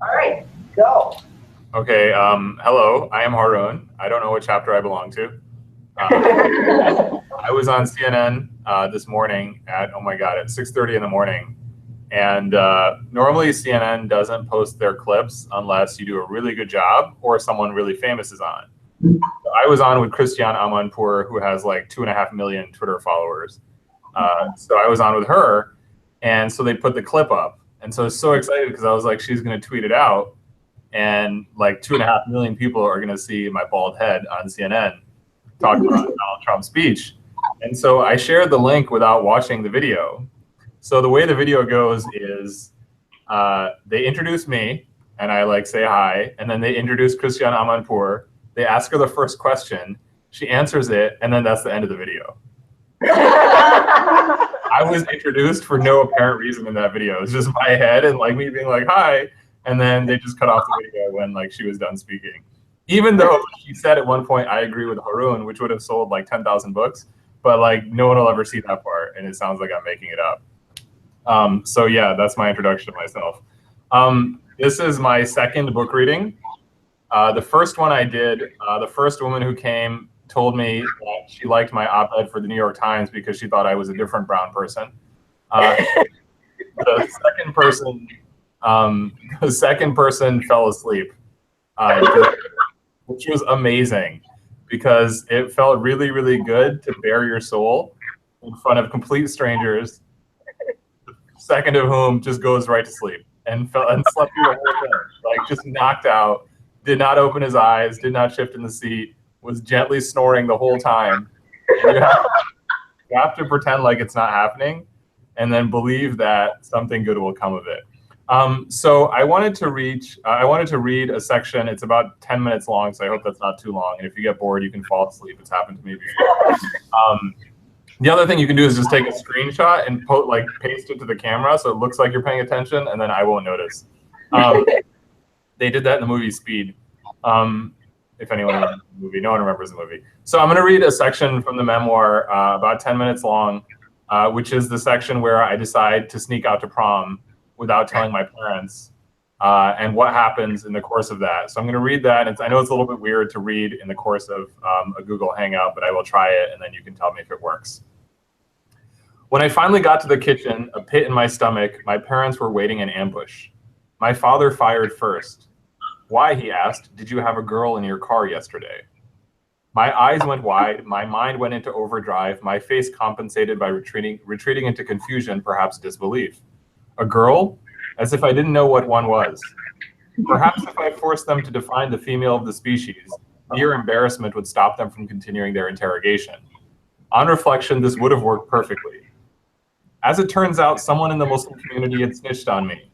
All right, go. Okay, hello, I am Haroon. I don't know what chapter I belong to. I was on CNN this morning at, oh my God, at 6:30 in the morning. And normally CNN doesn't post their clips unless you do a really good job or someone really famous is on. So I was on with Christiane Amanpour, who has like 2.5 million Twitter followers. So I was on with her, and so they put the clip up. And so I was so excited because I was like, she's going to tweet it out, and like 2.5 million people are going to see my bald head on CNN talking about Donald Trump's speech. And so I shared the link without watching the video. So the way the video goes is they introduce me, and I like say hi, and then they introduce Christiane Amanpour. They ask her the first question, she answers it, and then that's the end of the video. I was introduced for no apparent reason in that video. It's just my head and like me being like, hi, and then they just cut off the video when like she was done speaking. Even though she said at one point, I agree with Haroon, which would have sold like 10,000 books, but like no one will ever see that part, and it sounds like I'm making it up. So yeah, that's my introduction to myself. This is my second book reading. The first one I did, the first woman who came told me that she liked my op-ed for the New York Times because she thought I was a different brown person. The second person fell asleep, which was amazing because it felt really, really good to bare your soul in front of complete strangers, the second of whom just goes right to sleep and slept through the whole thing, like just knocked out, did not open his eyes, did not shift in the seat, was gently snoring the whole time. You have to pretend like it's not happening and then believe that something good will come of it. So I wanted to read a section. It's about 10 minutes long, so I hope that's not too long. And if you get bored, you can fall asleep. It's happened to me before. The other thing you can do is just take a screenshot and paste it to the camera so it looks like you're paying attention, and then I won't notice. They did that in the movie Speed. If anyone remembers the movie, no one remembers the movie. So I'm going to read a section from the memoir, about 10 minutes long, which is the section where I decide to sneak out to prom without telling my parents, and what happens in the course of that. So I'm going to read that. I know it's a little bit weird to read in the course of a Google Hangout, but I will try it, and then you can tell me if it works. When I finally got to the kitchen, a pit in my stomach, my parents were waiting in ambush. My father fired first. Why, he asked, did you have a girl in your car yesterday? My eyes went wide, my mind went into overdrive, my face compensated by retreating into confusion, perhaps disbelief. A girl? As if I didn't know what one was. Perhaps if I forced them to define the female of the species, mere embarrassment would stop them from continuing their interrogation. On reflection, this would have worked perfectly. As it turns out, someone in the Muslim community had snitched on me.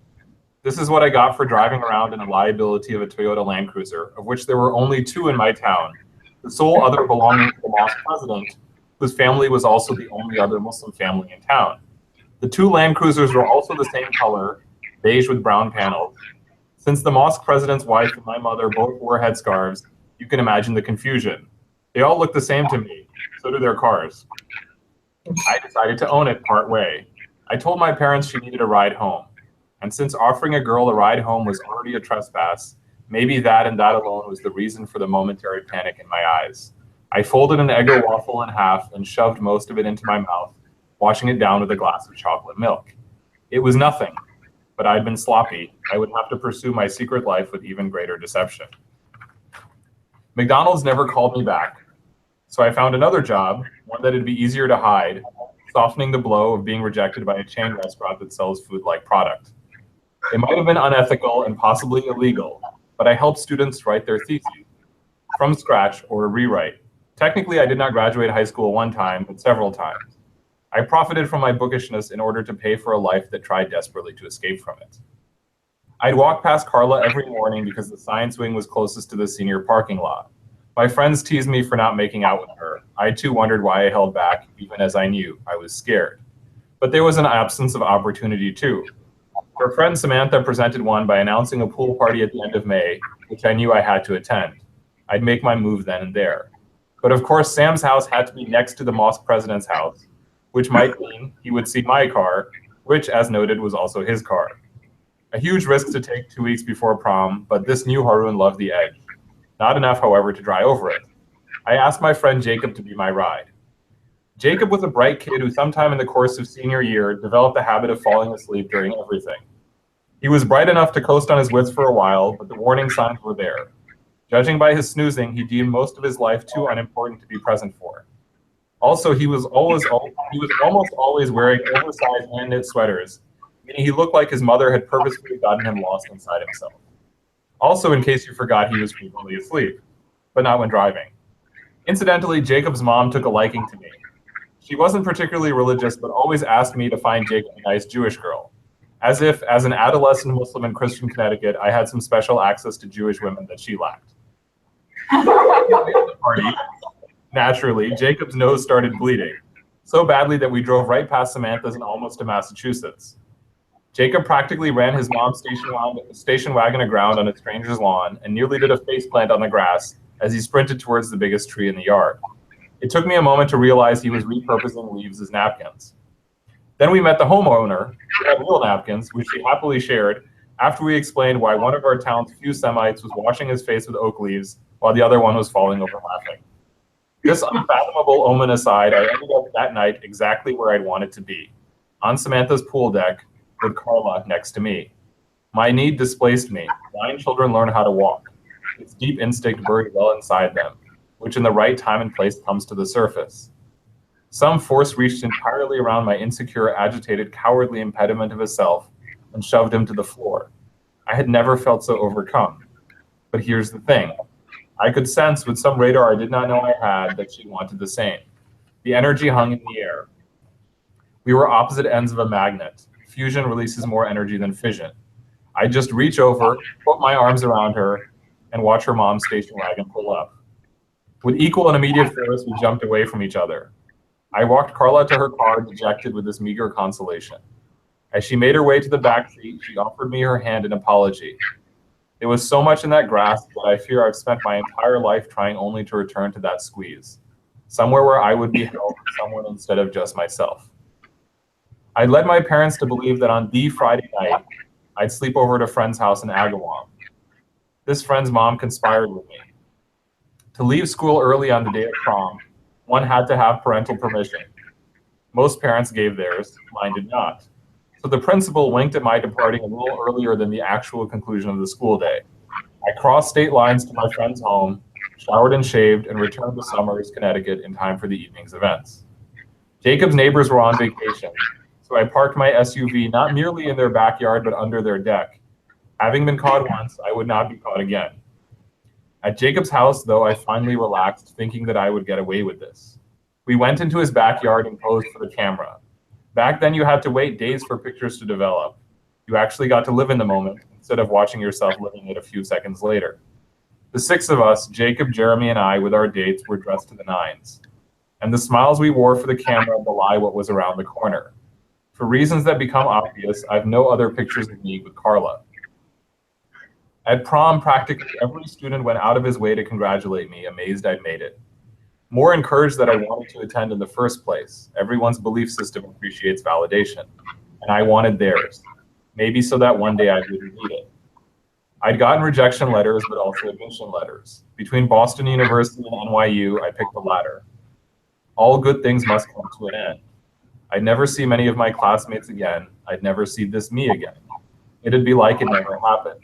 This is what I got for driving around in a liability of a Toyota Land Cruiser, of which there were only 2 in my town, the sole other belonging to the mosque president, whose family was also the only other Muslim family in town. The 2 Land Cruisers were also the same color, beige with brown panels. Since the mosque president's wife and my mother both wore headscarves, you can imagine the confusion. They all look the same to me, so do their cars. I decided to own it part way. I told my parents she needed a ride home. And since offering a girl a ride home was already a trespass, maybe that and that alone was the reason for the momentary panic in my eyes. I folded an Eggo waffle in half and shoved most of it into my mouth, washing it down with a glass of chocolate milk. It was nothing, but I'd been sloppy. I would have to pursue my secret life with even greater deception. McDonald's never called me back, so I found another job, one that would be easier to hide, softening the blow of being rejected by a chain restaurant that sells food-like product. It might have been unethical and possibly illegal, but I helped students write their theses from scratch or a rewrite. Technically, I did not graduate high school one time, but several times. I profited from my bookishness in order to pay for a life that tried desperately to escape from it. I'd walk past Carla every morning because the science wing was closest to the senior parking lot. My friends teased me for not making out with her. I too wondered why I held back, even as I knew I was scared. But there was an absence of opportunity too. Her friend Samantha presented one by announcing a pool party at the end of May, which I knew I had to attend. I'd make my move then and there. But of course, Sam's house had to be next to the mosque president's house, which might mean he would see my car, which, as noted, was also his car. A huge risk to take 2 weeks before prom, but this new Haroon loved the edge. Not enough, however, to dry over it. I asked my friend Jacob to be my ride. Jacob was a bright kid who sometime in the course of senior year developed the habit of falling asleep during everything. He was bright enough to coast on his wits for a while, but the warning signs were there. Judging by his snoozing, he deemed most of his life too unimportant to be present for. Also, he was almost always wearing oversized hand-knit sweaters, meaning he looked like his mother had purposefully gotten him lost inside himself. Also, in case you forgot, he was frequently asleep, but not when driving. Incidentally, Jacob's mom took a liking to me. She wasn't particularly religious, but always asked me to find Jacob a nice Jewish girl, as if, as an adolescent Muslim in Christian Connecticut, I had some special access to Jewish women that she lacked. At the party, naturally, Jacob's nose started bleeding, so badly that we drove right past Samantha's and almost to Massachusetts. Jacob practically ran his mom's station wagon aground on a stranger's lawn and nearly did a faceplant on the grass as he sprinted towards the biggest tree in the yard. It took me a moment to realize he was repurposing leaves as napkins. Then we met the homeowner, who had real napkins, which he happily shared, after we explained why one of our town's few Semites was washing his face with oak leaves while the other one was falling over laughing. This unfathomable omen aside, I ended up that night exactly where I'd wanted to be, on Samantha's pool deck with Carla next to me. My need displaced me. 9 children learn how to walk. It's deep instinct buried well inside them, which in the right time and place comes to the surface. Some force reached entirely around my insecure, agitated, cowardly impediment of a self and shoved him to the floor. I had never felt so overcome. But here's the thing. I could sense with some radar I did not know I had that she wanted the same. The energy hung in the air. We were opposite ends of a magnet. Fusion releases more energy than fission. I'd just reach over, put my arms around her, and watch her mom's station wagon pull up. With equal and immediate force, we jumped away from each other. I walked Carla to her car, dejected with this meager consolation. As she made her way to the back seat, she offered me her hand in apology. There was so much in that grasp that I fear I've spent my entire life trying only to return to that squeeze, somewhere where I would be held, someone instead of just myself. I'd led my parents to believe that on the Friday night, I'd sleep over at a friend's house in Agawam. This friend's mom conspired with me. To leave school early on the day of prom, one had to have parental permission. Most parents gave theirs, mine did not. So the principal winked at my departing a little earlier than the actual conclusion of the school day. I crossed state lines to my friend's home, showered and shaved, and returned to Somers, Connecticut in time for the evening's events. Jacob's neighbors were on vacation, so I parked my SUV not merely in their backyard but under their deck. Having been caught once, I would not be caught again. At Jacob's house, though, I finally relaxed, thinking that I would get away with this. We went into his backyard and posed for the camera. Back then, you had to wait days for pictures to develop. You actually got to live in the moment instead of watching yourself living it a few seconds later. The 6 of us, Jacob, Jeremy, and I, with our dates, were dressed to the nines. And the smiles we wore for the camera belie what was around the corner. For reasons that become obvious, I have no other pictures of me with Carla. At prom, practically every student went out of his way to congratulate me, amazed I'd made it. More encouraged that I wanted to attend in the first place. Everyone's belief system appreciates validation, and I wanted theirs, maybe so that one day I wouldn't need it. I'd gotten rejection letters, but also admission letters. Between Boston University and NYU, I picked the latter. All good things must come to an end. I'd never see many of my classmates again. I'd never see this me again. It'd be like it never happened.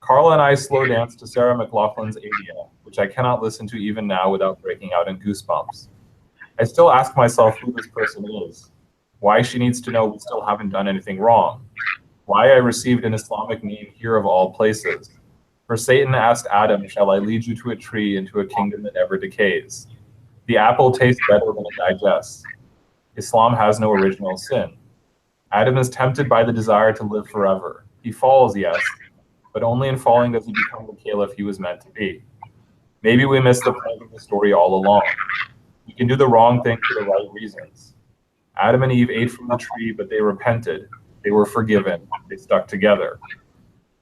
Carla and I slow danced to Sarah McLachlan's Adia, which I cannot listen to even now without breaking out in goosebumps. I still ask myself who this person is, why she needs to know we still haven't done anything wrong, why I received an Islamic name here of all places. For Satan asked Adam, shall I lead you to a tree into a kingdom that never decays? The apple tastes better than it digests. Islam has no original sin. Adam is tempted by the desire to live forever. He falls, yes, but only in falling does he become the caliph he was meant to be. Maybe we missed the point of the story all along. We can do the wrong thing for the right reasons. Adam and Eve ate from the tree, but they repented. They were forgiven. They stuck together.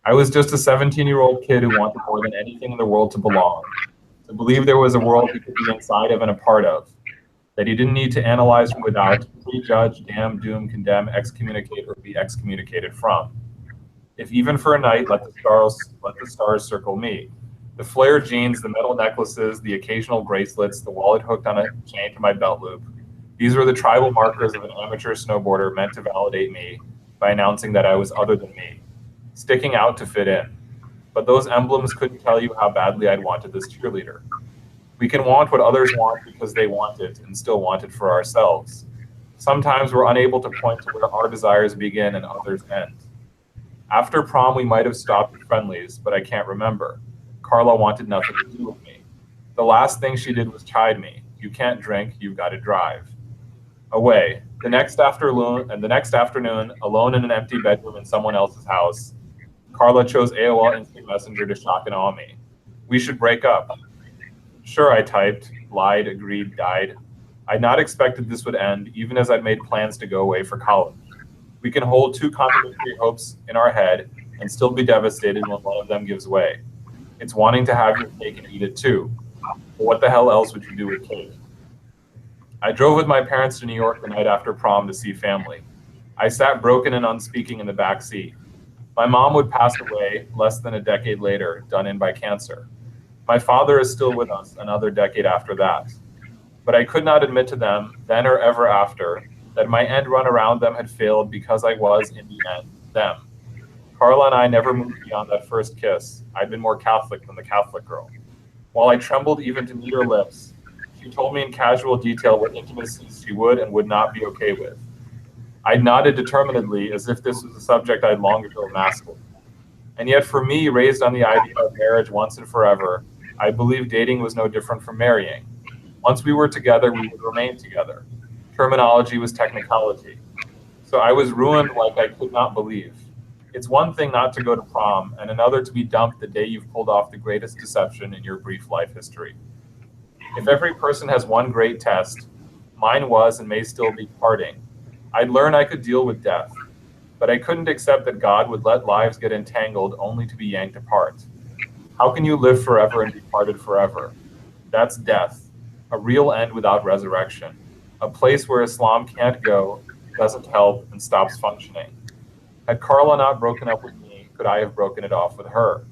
I was just a 17-year-old kid who wanted more than anything in the world to belong, to believe there was a world he could be inside of and a part of, that he didn't need to analyze from without, prejudge, damn, doom, condemn, excommunicate, or be excommunicated from. If even for a night, let the stars circle me. The flare jeans, the metal necklaces, the occasional bracelets, the wallet hooked on a chain to my belt loop. These were the tribal markers of an amateur snowboarder meant to validate me by announcing that I was other than me, sticking out to fit in. But those emblems couldn't tell you how badly I'd wanted this cheerleader. We can want what others want because they want it and still want it for ourselves. Sometimes we're unable to point to where our desires begin and others end. After prom, we might have stopped at friendlies, but I can't remember. Carla wanted nothing to do with me. The last thing she did was chide me. You can't drink, you've got to drive. Away. The next afternoon, alone in an empty bedroom in someone else's house, Carla chose AOL Instant Messenger to shock and awe me. We should break up. Sure, I typed, lied, agreed, died. I'd not expected this would end, even as I'd made plans to go away for college. We can hold two contradictory hopes in our head and still be devastated when one of them gives way. It's wanting to have your cake and eat it too. But what the hell else would you do with cake? I drove with my parents to New York the night after prom to see family. I sat broken and unspeaking in the back seat. My mom would pass away less than a decade later, done in by cancer. My father is still with us another decade after that. But I could not admit to them, then or ever after, that my end run around them had failed because I was, in the end, them. Carla and I never moved beyond that first kiss. I'd been more Catholic than the Catholic girl. While I trembled even to meet her lips, she told me in casual detail what intimacies she would and would not be okay with. I nodded determinedly as if this was a subject I'd long ago mastered. And yet for me, raised on the idea of marriage once and forever, I believed dating was no different from marrying. Once we were together, we would remain together. Terminology was technicality. So I was ruined like I could not believe. It's one thing not to go to prom, and another to be dumped the day you've pulled off the greatest deception in your brief life history. If every person has one great test, mine was and may still be parting. I'd learn I could deal with death, but I couldn't accept that God would let lives get entangled only to be yanked apart. How can you live forever and be parted forever? That's death, a real end without resurrection, a place where Islam can't go, doesn't help, and stops functioning. Had Carla not broken up with me, could I have broken it off with her?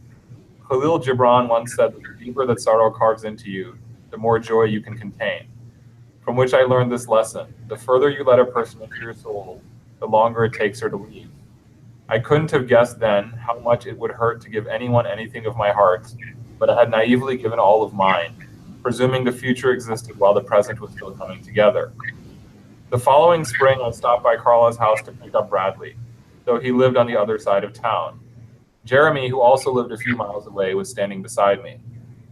Khalil Gibran once said that the deeper that sorrow carves into you, the more joy you can contain. From which I learned this lesson: the further you let a person into your soul, the longer it takes her to leave. I couldn't have guessed then how much it would hurt to give anyone anything of my heart, but I had naively given all of mine, presuming the future existed while the present was still coming together. The following spring, I stopped by Carla's house to pick up Bradley, though he lived on the other side of town. Jeremy, who also lived a few miles away, was standing beside me.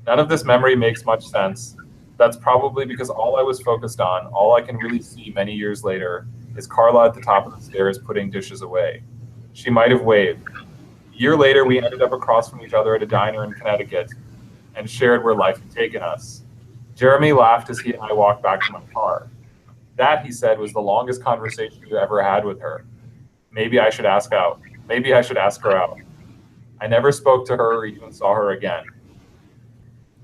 None of this memory makes much sense. That's probably because all I was focused on, all I can really see many years later, is Carla at the top of the stairs putting dishes away. She might have waved. A year later, we ended up across from each other at a diner in Connecticut and shared where life had taken us. Jeremy laughed as he and I walked back to my car. That, he said, was the longest conversation you ever had with her. Maybe I should ask out. Maybe I should ask her out. I never spoke to her or even saw her again.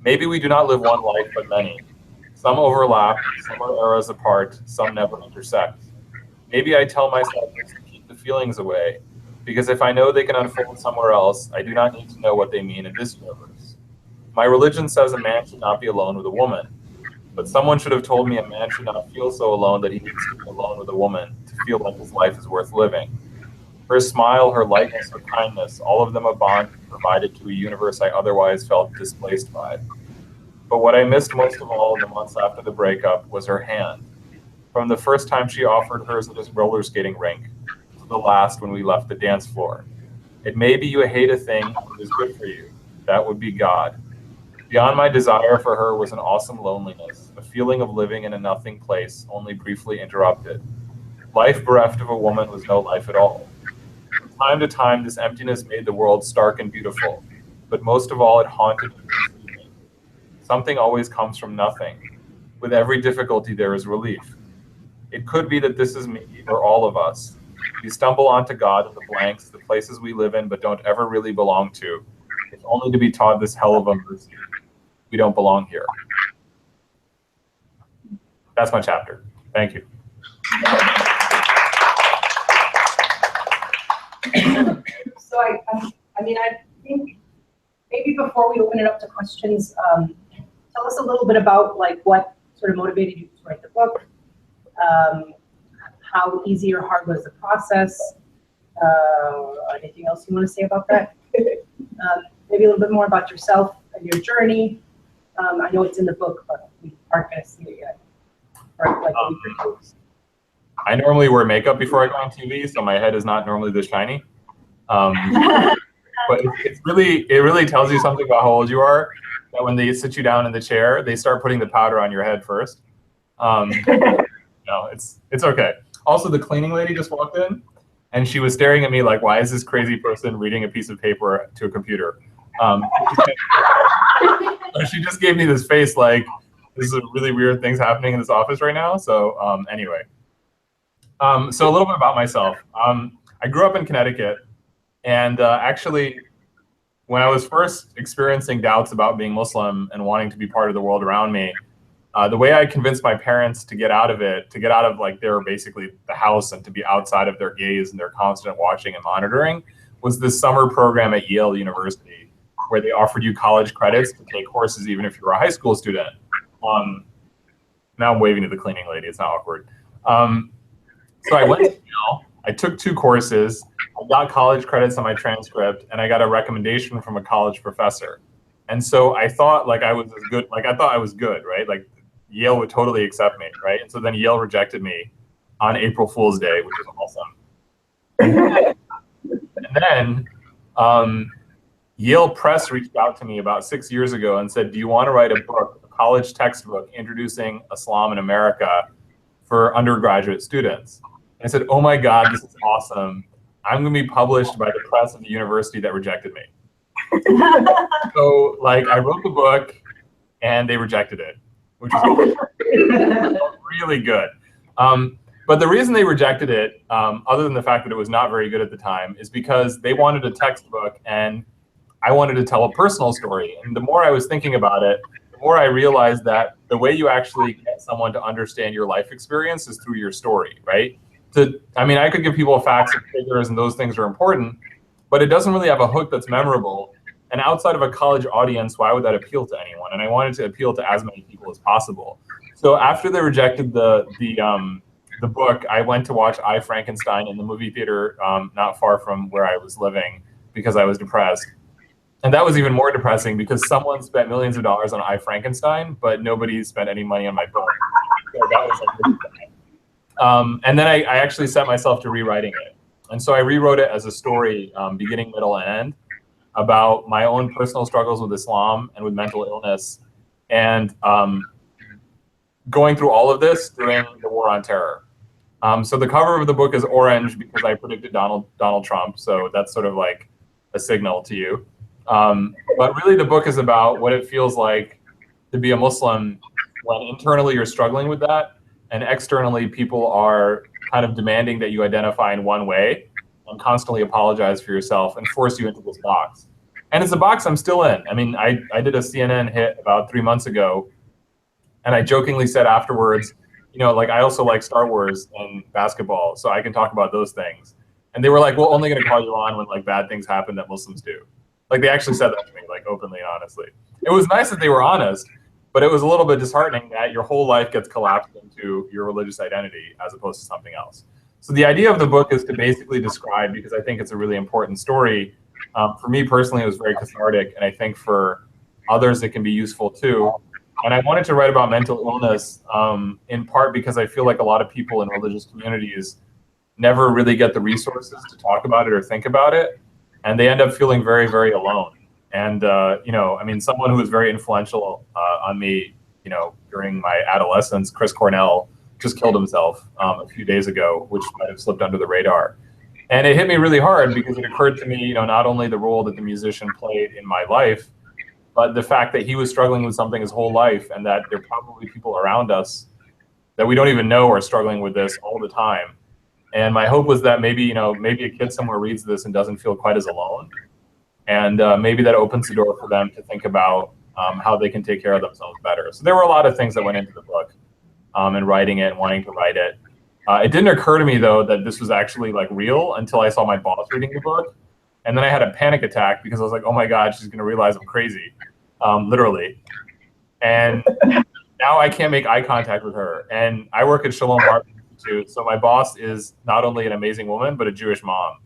Maybe we do not live one life, but many. Some overlap, some are eras apart, some never intersect. Maybe I tell myself this to keep the feelings away, because if I know they can unfold somewhere else, I do not need to know what they mean in this universe. My religion says a man should not be alone with a woman, but someone should have told me a man should not feel so alone that he needs to be alone with a woman to feel like his life is worth living. Her smile, her lightness, her kindness, all of them a bond provided to a universe I otherwise felt displaced by. But what I missed most of all in the months after the breakup was her hand. From the first time she offered hers at his roller skating rink, to the last when we left the dance floor. It may be you hate a thing that is good for you. That would be God. Beyond my desire for her was an awesome loneliness, a feeling of living in a nothing place, only briefly interrupted. Life bereft of a woman was no life at all. From time to time, this emptiness made the world stark and beautiful, but most of all, it haunted and pursued me. Something always comes from nothing. With every difficulty, there is relief. It could be that this is me, or all of us. We stumble onto God in the blanks, the places we live in but don't ever really belong to, if only to be taught this hell of a mercy. We don't belong here. That's my chapter. Thank you. So So I think maybe before we open it up to questions, tell us a little bit about like what sort of motivated you to write the book, how easy or hard was the process, anything else you want to say about that? Maybe a little bit more about yourself and your journey. I know it's in the book, but we aren't going to see it yet. Or like a week or two. I normally wear makeup before I go on TV, so my head is not normally this shiny. But it really tells you something about how old you are. That when they sit you down in the chair, they start putting the powder on your head first. No, it's okay. Also, the cleaning lady just walked in, and she was staring at me like, "Why is this crazy person reading a piece of paper to a computer?" She just gave me this face like, "This is really weird things happening in this office right now." So anyway, so a little bit about myself. I grew up in Connecticut, and actually, when I was first experiencing doubts about being Muslim and wanting to be part of the world around me, the way I convinced my parents to get out of it, to get out of like their basically the house and to be outside of their gaze and their constant watching and monitoring, was this summer program at Yale University where they offered you college credits to take courses even if you were a high school student. Now I'm waving to the cleaning lady, it's not awkward. So I went to Yale, I took 2 courses, I got college credits on my transcript, and I got a recommendation from a college professor. And so I thought like I was as good, like I thought I was good, right? Like Yale would totally accept me, right? And so then Yale rejected me on April Fool's Day, which is awesome. And then Yale Press reached out to me about 6 years ago and said, "Do you want to write a book, a college textbook introducing Islam in America for undergraduate students?" And I said, "Oh my God, this is awesome. I'm going to be published by the press of the university that rejected me." So like I wrote the book and they rejected it, which was really good. But the reason they rejected it, other than the fact that it was not very good at the time, is because they wanted a textbook and I wanted to tell a personal story. And the more I was thinking about it, the more I realized that the way you actually get someone to understand your life experience is through your story, right? I mean, I could give people facts and figures and those things are important, but it doesn't really have a hook that's memorable. And outside of a college audience, why would that appeal to anyone? And I wanted to appeal to as many people as possible. So after they rejected the book, I went to watch I, Frankenstein in the movie theater not far from where I was living because I was depressed. And that was even more depressing because someone spent millions of dollars on I, Frankenstein, but nobody spent any money on my book. So that was like really bad. And then I actually set myself to rewriting it. And so I rewrote it as a story, beginning, middle, and end, about my own personal struggles with Islam and with mental illness, and going through all of this during the war on terror. So the cover of the book is orange because I predicted Donald Trump, so that's sort of like a signal to you. But really the book is about what it feels like to be a Muslim when internally you're struggling with that, and externally people are kind of demanding that you identify in one way and constantly apologize for yourself and force you into this box. And it's a box I'm still in. I mean, I did a CNN hit about 3 months ago, and I jokingly said afterwards, you know, like I also like Star Wars and basketball, so I can talk about those things. And they were like, "We're only going to call you on when like bad things happen that Muslims do." Like they actually said that to me, like openly and honestly. It was nice that they were honest, but it was a little bit disheartening that your whole life gets collapsed into your religious identity as opposed to something else. So the idea of the book is to basically describe, because I think it's a really important story. For me personally, it was very cathartic, and I think for others it can be useful too. And I wanted to write about mental illness in part because I feel like a lot of people in religious communities never really get the resources to talk about it or think about it, and they end up feeling very, very alone. And you know, I mean, someone who was very influential on me, you know, during my adolescence, Chris Cornell, just killed himself a few days ago, which might have slipped under the radar. And it hit me really hard because it occurred to me, you know, not only the role that the musician played in my life, but the fact that he was struggling with something his whole life, and that there are probably people around us that we don't even know are struggling with this all the time. And my hope was that maybe, you know, maybe a kid somewhere reads this and doesn't feel quite as alone. And maybe that opens the door for them to think about how they can take care of themselves better. So there were a lot of things that went into the book and writing it and wanting to write it. It didn't occur to me, though, that this was actually like real until I saw my boss reading the book. And then I had a panic attack because I was like, oh my God, she's going to realize I'm crazy, literally. And now I can't make eye contact with her. And I work at Shalom Harvard Institute, so my boss is not only an amazing woman, but a Jewish mom.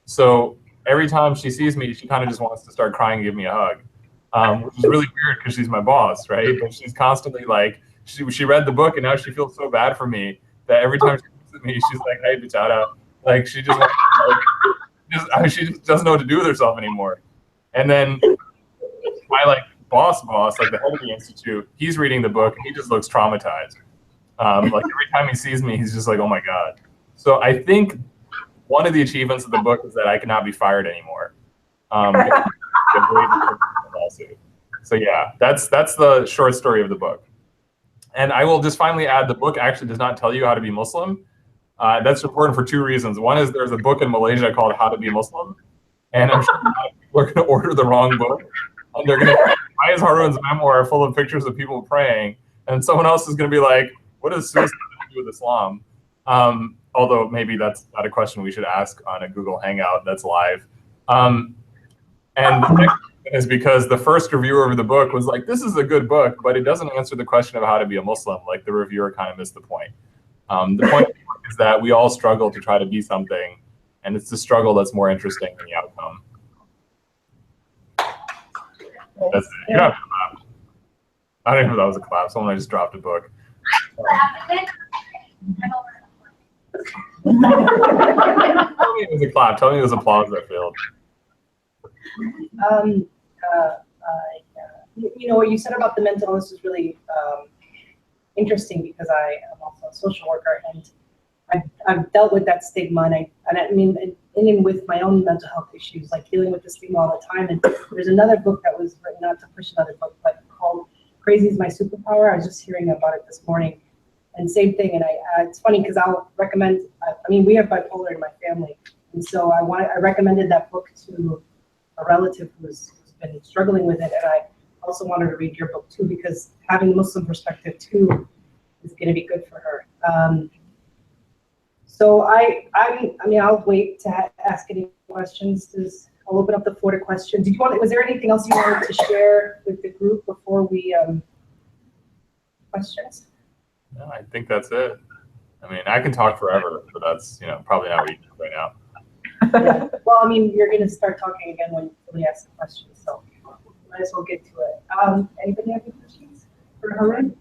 So every time she sees me, she kind of just wants to start crying and give me a hug, which is really weird because she's my boss, right? But she's constantly like, she read the book and now she feels so bad for me that every time she looks at me, she's like, hey, Bichara. Like, she just wants to, she just doesn't know what to do with herself anymore. And then my like boss, like the head of the institute, he's reading the book and he just looks traumatized. Like every time he sees me, he's just like, oh my God. So I think one of the achievements of the book is that I cannot be fired anymore. So yeah, that's the short story of the book. And I will just finally add, the book actually does not tell you how to be Muslim. That's important for two reasons. One is there's a book in Malaysia called How to Be Muslim. And I'm sure people are going to order the wrong book. And they're going to, why is Haroon's memoir full of pictures of people praying? And someone else is going to be like, what does suicide have to do with Islam? Although maybe that's not a question we should ask on a Google Hangout that's live. And the next is because the first reviewer of the book was like, this is a good book, but it doesn't answer the question of how to be a Muslim. Like, the reviewer kind of missed the point. The point is that we all struggle to try to be something, and it's the struggle that's more interesting than the outcome. That's it. You don't have to clap. I don't know if that was a clap. Someone just dropped a book. Tell me it was a clap. Tell me it was applause that failed. You know, what you said about the mental illness is really interesting, because I am also a social worker, and I've dealt with that stigma, and I mean, and even with my own mental health issues, like dealing with the stigma all the time. And there's another book that was written, not to push another book, but called Crazy is My Superpower. I was just hearing about it this morning, and same thing. And it's funny because I'll recommend, I mean, we have bipolar in my family, and so I recommended that book to a relative who's been struggling with it, and I also wanted to read your book too, because having a Muslim perspective too is going to be good for her. So I mean, I'll wait to ask any questions. I'll open up the floor to questions. Was there anything else you wanted to share with the group before we questions? No, I think that's it. I mean, I can talk forever, but that's, you know, probably not what you do right now. Yeah. Well, I mean, you're going to start talking again when somebody asks a question, so might as well get to it. Anybody have any questions for Haroon?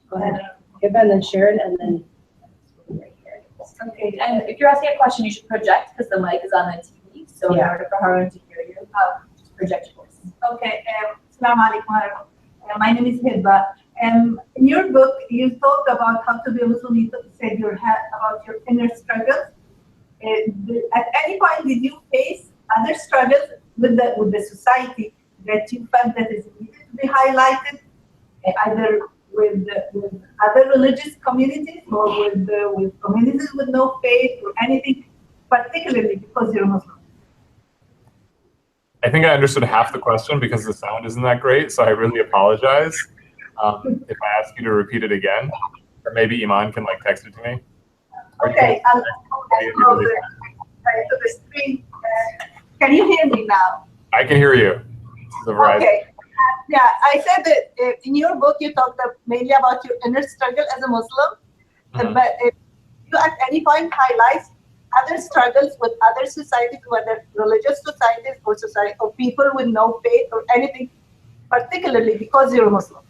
Go ahead. Give Ben and Sharon, and then right here. Okay, and if you're asking a question, you should project, because the mic is on the TV. So in order for Haroon to hear you, just project your voice. Okay. Assalamu alaikum. My name is Hidba. In your book, you talked about how to be a Muslim. You said about your inner struggles. At any point, did you face other struggles with the society that you felt that is needed to be highlighted, either with other religious communities or with communities with no faith or anything, particularly because you're Muslim? I think I understood half the question because the sound isn't that great, so I really apologize. If I ask you to repeat it again, or maybe Iman can like text it to me. Okay, I'll go to the screen. Can you hear me now? I can hear you. Okay. Yeah, I said that in your book you talked mainly about your inner struggle as a Muslim, but if you at any point highlight other struggles with other societies, whether religious societies or people with no faith or anything, particularly because you're a Muslim.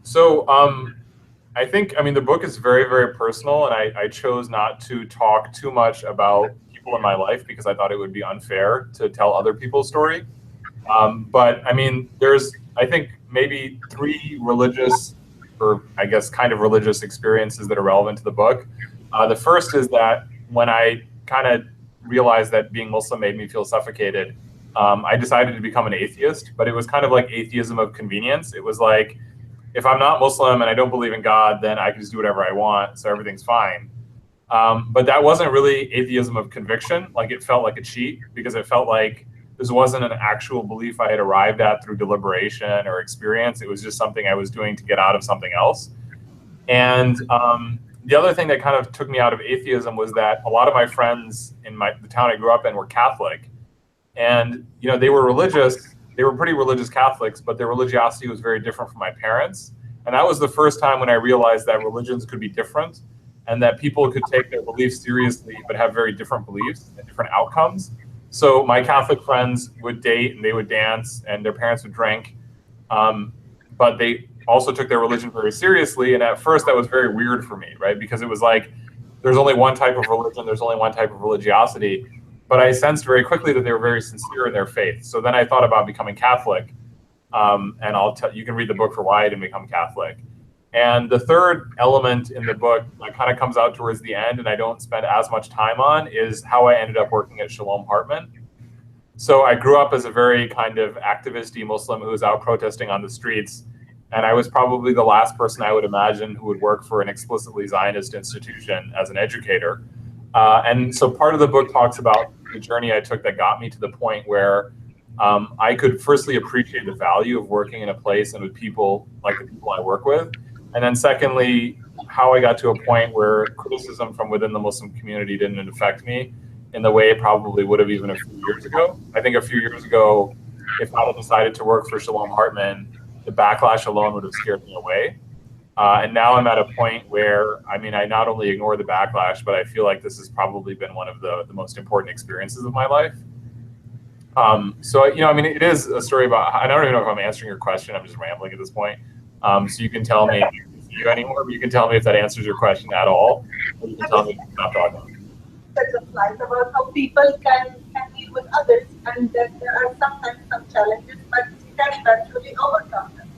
So I think, I mean, the book is very, very personal, and I chose not to talk too much about people in my life because I thought it would be unfair to tell other people's story. But I mean, there's, I think, maybe 3 religious, or I guess kind of religious experiences that are relevant to the book. The first is that when I kind of realized that being Muslim made me feel suffocated, I decided to become an atheist, but it was kind of like atheism of convenience. It was like, if I'm not Muslim and I don't believe in God, then I can just do whatever I want, so everything's fine. But that wasn't really atheism of conviction. Like, it felt like a cheat because it felt like this wasn't an actual belief I had arrived at through deliberation or experience. It was just something I was doing to get out of something else. And the other thing that kind of took me out of atheism was that a lot of my friends in the town I grew up in were Catholic. And, you know, they were religious. They were pretty religious Catholics, but their religiosity was very different from my parents. And that was the first time when I realized that religions could be different and that people could take their beliefs seriously but have very different beliefs and different outcomes. So my Catholic friends would date and they would dance and their parents would drink, but they also took their religion very seriously. And at first that was very weird for me, right? Because it was like, there's only one type of religion, there's only one type of religiosity. But I sensed very quickly that they were very sincere in their faith. So then I thought about becoming Catholic. And you can read the book for why I didn't become Catholic. And the third element in the book that kind of comes out towards the end and I don't spend as much time on is how I ended up working at Shalom Hartman. So I grew up as a very kind of activist-y Muslim who was out protesting on the streets. And I was probably the last person I would imagine who would work for an explicitly Zionist institution as an educator. And so part of the book talks about the journey I took that got me to the point where I could firstly appreciate the value of working in a place and with people like the people I work with. And then secondly, how I got to a point where criticism from within the Muslim community didn't affect me in the way it probably would have even a few years ago. I think a few years ago, if I had decided to work for Shalom Hartman, the backlash alone would have scared me away. And now I'm at a point where, I mean, I not only ignore the backlash, but I feel like this has probably been one of the most important experiences of my life. So, you know, I mean, it is a story about, I don't even know if I'm answering your question. I'm just rambling at this point. So you can tell me if you anymore, but you can tell me if that answers your question at all. Or you can tell me if I'm not talking. Such a slide about how people can deal with others and that there are sometimes some challenges, but you can eventually overcome them.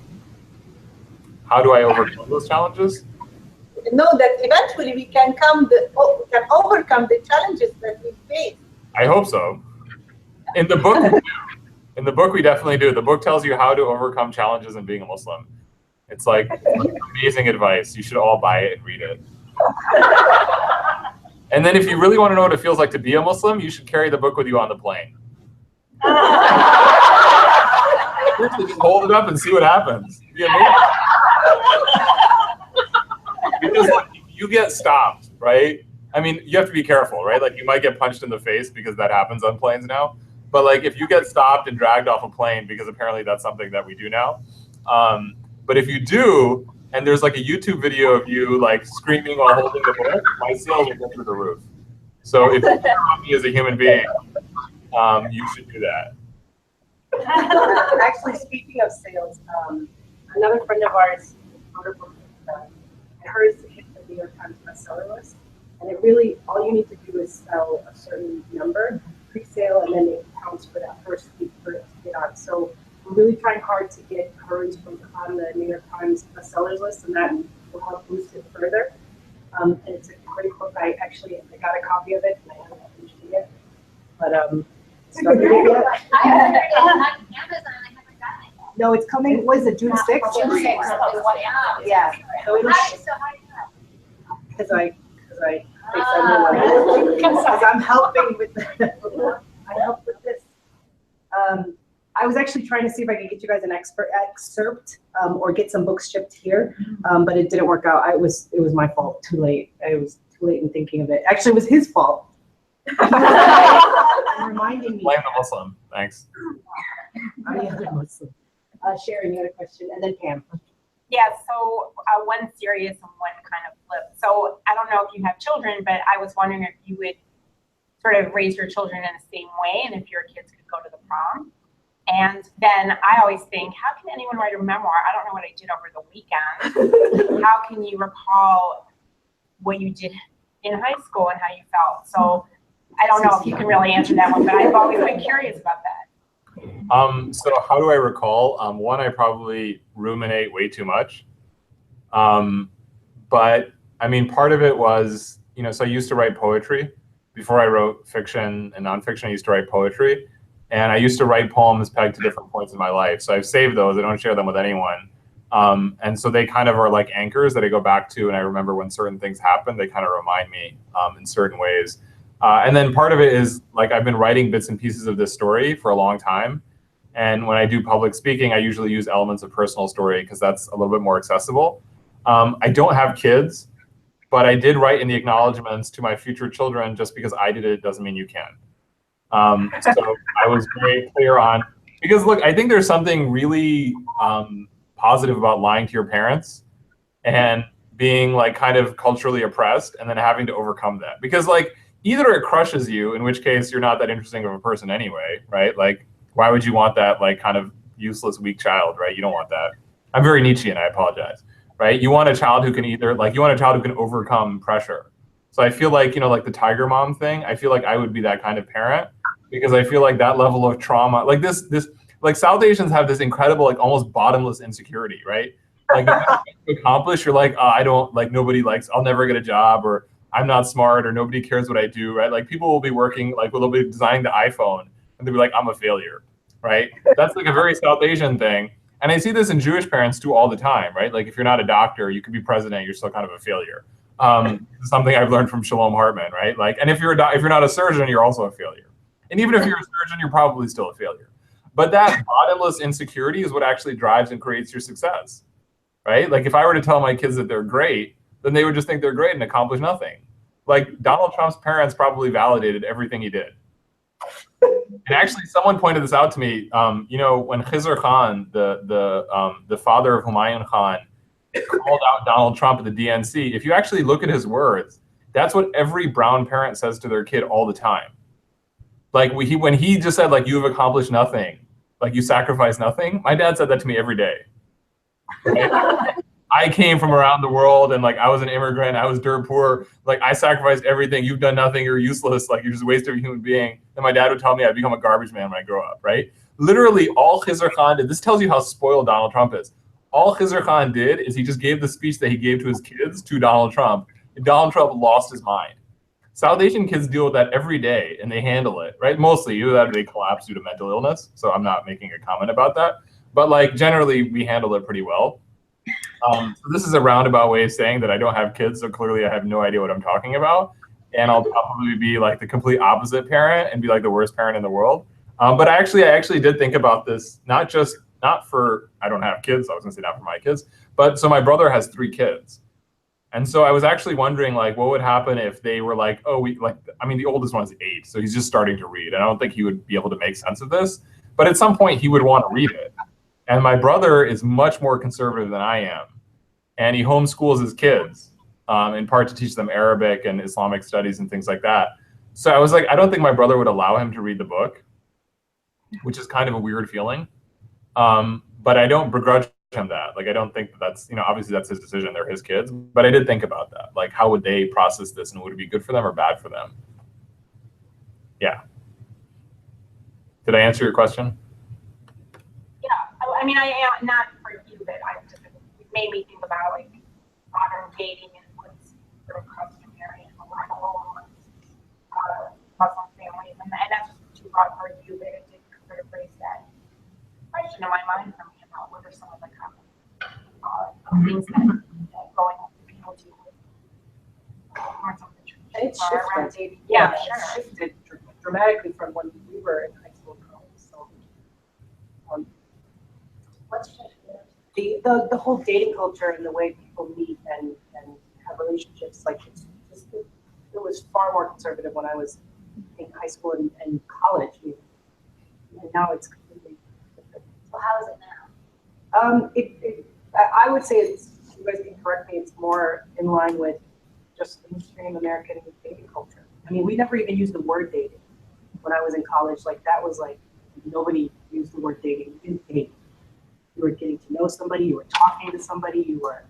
How do I overcome those challenges? Know that eventually we can overcome the challenges that we face. I hope so. In the book, we do. In the book, we definitely do. The book tells you how to overcome challenges in being a Muslim. It's like amazing advice. You should all buy it and read it. And then if you really want to know what it feels like to be a Muslim, you should carry the book with you on the plane. Just hold it up and see what happens. Because like, you get stopped, right? I mean, you have to be careful, right? Like you might get punched in the face because that happens on planes now. But like if you get stopped and dragged off a plane, because apparently that's something that we do now. But if you do, and there's like a YouTube video of you like screaming while holding the book, my sales will go through the roof. So if you care about me as a human being, you should do that. Actually, speaking of sales, another friend of ours wrote a book, and hers hit the New York Times bestseller list. And it really, all you need to do is sell a certain number, pre-sale, and then it counts for that first week for it to get on. So we're really trying hard to get Haroon's book on the New York Times bestsellers list, and that will help boost it further. And it's a great book. I got a copy of it, and I haven't finished it yet. But started it yet? I ordered it on Amazon. I haven't gotten it yet. No, it's coming. What is it? June 6th? June 6th. Yeah. So How do you do that? Because I'm helping with I help with this. I was actually trying to see if I could get you guys an excerpt or get some books shipped here, but it didn't work out. It was my fault. Too late. I was too late in thinking of it. Actually, it was his fault. Reminding me. Blame the Muslim. Thanks. I'm the other Muslim. Sharon, you had a question, and then Pam. Yeah, so one serious and one kind of flip. So I don't know if you have children, but I was wondering if you would sort of raise your children in the same way and if your kids could go to the prom. And then I always think, how can anyone write a memoir? I don't know what I did over the weekend. How can you recall what you did in high school and how you felt? So I don't know if you can really answer that one, but I've always been curious about that. So how do I recall? One, I probably ruminate way too much. But I mean, part of it was, you know, so I used to write poetry. Before I wrote fiction and nonfiction, I used to write poetry. And I used to write poems pegged to different points in my life. So I've saved those. I don't share them with anyone. And so they kind of are like anchors that I go back to. And I remember when certain things happen, they kind of remind me in certain ways. And then part of it is like I've been writing bits and pieces of this story for a long time. And when I do public speaking, I usually use elements of personal story because that's a little bit more accessible. I don't have kids. but I did write in the acknowledgments to my future children, just because I did it doesn't mean you can. So I was very clear on, because look, I think there's something really positive about lying to your parents and being like kind of culturally oppressed and then having to overcome that. Because like either it crushes you, in which case you're not that interesting of a person anyway, right? Like why would you want that like kind of useless, weak child, right? You don't want that. I'm very Nietzschean, I apologize, right? You want a child who can either like, you want a child who can overcome pressure. So I feel like, you know, like the tiger mom thing, I feel like I would be that kind of parent, because I feel like that level of trauma, like this like South Asians have this incredible, like almost bottomless insecurity, right? Like you accomplish, you're like, I don't, like nobody likes, I'll never get a job, or I'm not smart, or nobody cares what I do, right? Like people will be working, like they'll be designing the iPhone and they'll be like, I'm a failure, right? That's like a very South Asian thing. And I see this in Jewish parents too all the time, right? Like if you're not a doctor, you could be president, you're still kind of a failure. Something I've learned from Shalom Hartman, right? Like, and if you're not a surgeon, you're also a failure. And even if you're a surgeon, you're probably still a failure. But that bottomless insecurity is what actually drives and creates your success, right? Like if I were to tell my kids that they're great, then they would just think they're great and accomplish nothing. Like Donald Trump's parents probably validated everything he did. And actually, someone pointed this out to me. You know, when Khizr Khan, the father of Humayun Khan, called out Donald Trump at the DNC, if you actually look at his words, that's what every brown parent says to their kid all the time. Like when he just said, like, you have accomplished nothing, like you sacrificed nothing. My dad said that to me every day. Right? I came from around the world and like I was an immigrant, I was dirt poor, like I sacrificed everything, you've done nothing, you're useless, like you're just a waste of a human being. And my dad would tell me I'd become a garbage man when I grow up, right? Literally all Khizr Khan did, this tells you how spoiled Donald Trump is. All Khizr Khan did is he just gave the speech that he gave to his kids to Donald Trump, and Donald Trump lost his mind. South Asian kids deal with that every day and they handle it, right? Mostly either that or they collapse due to mental illness. So I'm not making a comment about that. But like generally we handle it pretty well. So this is a roundabout way of saying that I don't have kids, so clearly I have no idea what I'm talking about. And I'll probably be like the complete opposite parent and be like the worst parent in the world. But I actually did think about this, not for, I don't have kids, I was gonna say not for my kids, but so my brother has 3 kids. And so I was actually wondering like, what would happen if they were like, oh, I mean, the oldest one is 8, so he's just starting to read. And I don't think he would be able to make sense of this, but at some point he would want to read it. And my brother is much more conservative than I am. And he homeschools his kids, in part to teach them Arabic and Islamic studies and things like that. So I was like, I don't think my brother would allow him to read the book, which is kind of a weird feeling. But I don't begrudge him that. Like, I don't think that's, you know, obviously that's his decision, they're his kids. But I did think about that. Like, how would they process this and would it be good for them or bad for them? Yeah. Did I answer your question? I mean, I am not for you, but it made me think about like modern dating and what's sort of customary in a lot of Muslim families, and that's just too broad for you, but it did sort of raise that question in my mind for me about what are some of the common things that growing up people do with some of the traditions around dating. Yeah, sure. It's shifted dramatically from when we were in high school and college. So. The whole dating culture and the way people meet and have relationships, like it was far more conservative when I was in high school and college, even. And now it's completely different. So how is it now? I would say it's, you guys can correct me, it's more in line with just the mainstream American dating culture. I mean, we never even used the word dating when I was in college. Like that was like, nobody used the word dating. You didn't date. You were getting to know somebody, you were talking to somebody, you were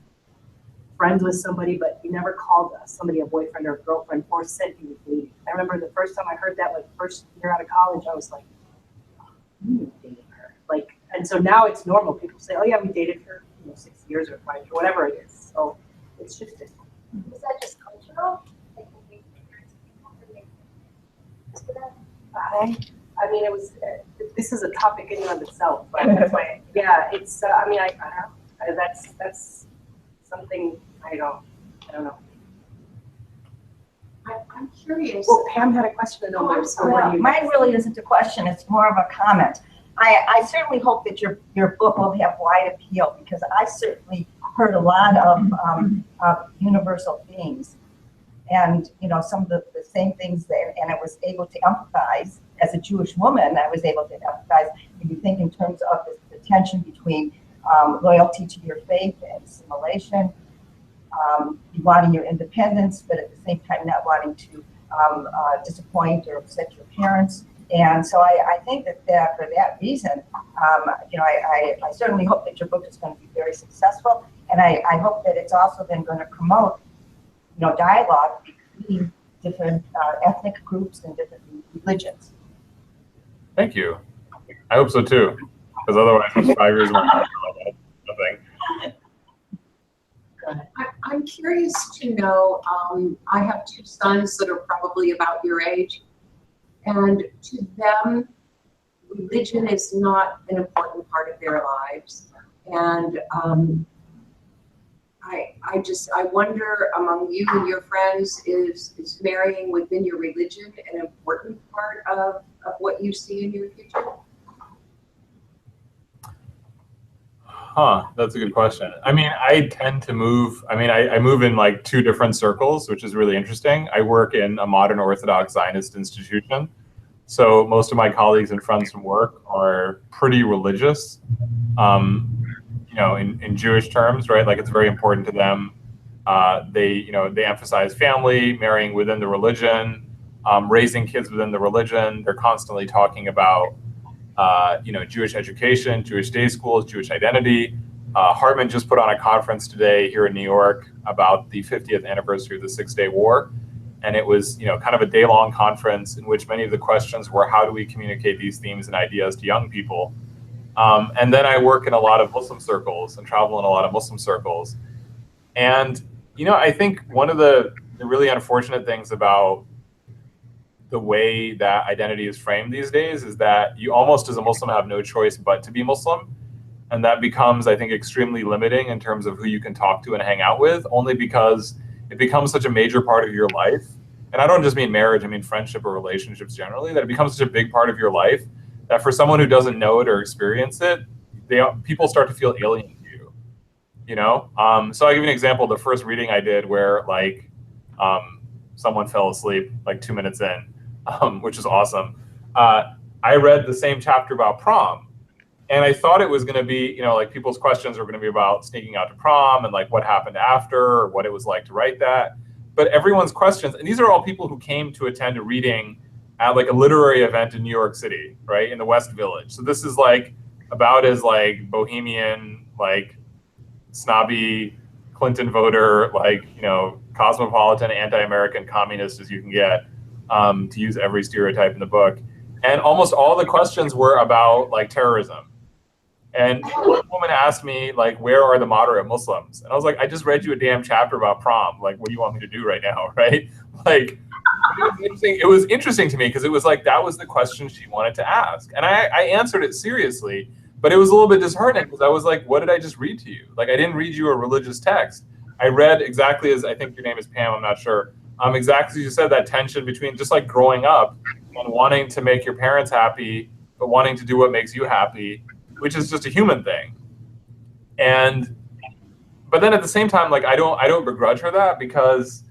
friends with somebody, but you never called somebody a boyfriend or a girlfriend or said you were dating. I remember the first time I heard that, like first year out of college, I was like, I'm dating her. Like, and so now it's normal. People say, oh yeah, we dated for 6 years or 5 or whatever it is. So it's just different. Is that just cultural? Like, I mean, it was. This is a topic in and of itself, but that's why. Yeah, it's. I mean, I don't know. That's something I don't know. I'm curious. Well, Pam had a question. Mine really isn't a question; it's more of a comment. I certainly hope that your book will have wide appeal, because I certainly heard a lot of universal themes. and some of the same things there, and I was able to empathize as a Jewish woman. I was able to empathize when you think in terms of the tension between loyalty to your faith and assimilation, you wanting your independence, but at the same time not wanting to disappoint or upset your parents. And so I think that for that reason, I certainly hope that your book is going to be very successful, and I hope that it's also then going to promote dialogue between different ethnic groups and different religions. Thank you. I hope so too, because otherwise it's 5 years more. Nothing. I'm curious to know, I have 2 sons that are probably about your age, and to them, religion is not an important part of their lives. And I wonder, among you and your friends, is marrying within your religion an important part of what you see in your future? Huh, that's a good question. I mean, I tend to move, I move in like 2 different circles, which is really interesting. I work in a modern Orthodox Zionist institution. So most of my colleagues and friends from work are pretty religious, in Jewish terms, right? Like it's very important to them. They emphasize family, marrying within the religion, raising kids within the religion. They're constantly talking about Jewish education, Jewish day schools, Jewish identity. Hartman just put on a conference today here in New York about the 50th anniversary of the Six-Day War. And it was, kind of a day-long conference in which many of the questions were, how do we communicate these themes and ideas to young people? And then I work in a lot of Muslim circles and travel in a lot of Muslim circles. And, I think one of the really unfortunate things about the way that identity is framed these days is that you almost as a Muslim have no choice but to be Muslim. And that becomes, I think, extremely limiting in terms of who you can talk to and hang out with, only because it becomes such a major part of your life. And I don't just mean marriage, I mean friendship or relationships generally, that it becomes such a big part of your life that for someone who doesn't know it or experience it, people start to feel alien to you, So I'll give you an example. The first reading I did where someone fell asleep like 2 minutes in, which is awesome. I read the same chapter about prom. And I thought it was going to be, people's questions were going to be about sneaking out to prom and like what happened after, or what it was like to write that. But everyone's questions, and these are all people who came to attend a reading at like a literary event in New York City, right, in the West Village. So this is like about as like bohemian, like snobby Clinton voter, like, cosmopolitan, anti-American communist as you can get, to use every stereotype in the book. And almost all the questions were about like terrorism. And one woman asked me, like, where are the moderate Muslims? And I was like, I just read you a damn chapter about prom. Like, what do you want me to do right now, right? Like, it was interesting to me because it was like, that was the question she wanted to ask. And I answered it seriously, but it was a little bit disheartening because I was like, what did I just read to you? Like, I didn't read you a religious text. I read exactly as, I think your name is Pam, I'm not sure. Exactly as you said, that tension between just like growing up and wanting to make your parents happy, but wanting to do what makes you happy, which is just a human thing. But then at the same time, like I don't begrudge her that because